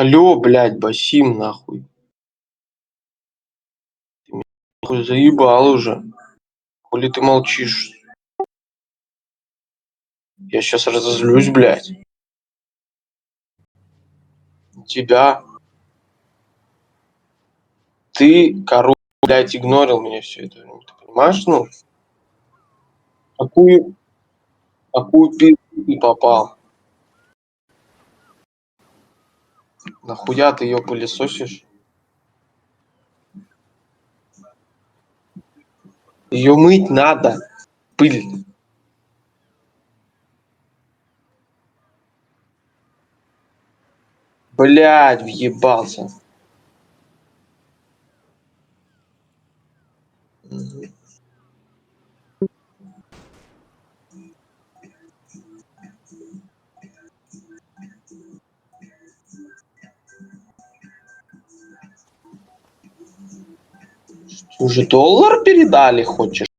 Алло, блядь, Басим, нахуй. Ты меня нахуй заебал уже. Хули ты молчишь? Я сейчас разозлюсь, блядь. Тебя. Ты, короче, блядь, игнорил меня все это время. Ты понимаешь, ну? Какую пизду ты попал? Нахуя ты ее пылесосишь? Ее мыть надо. Пыль. Блядь, въебался. Мгм. Уже доллар передали, хочешь?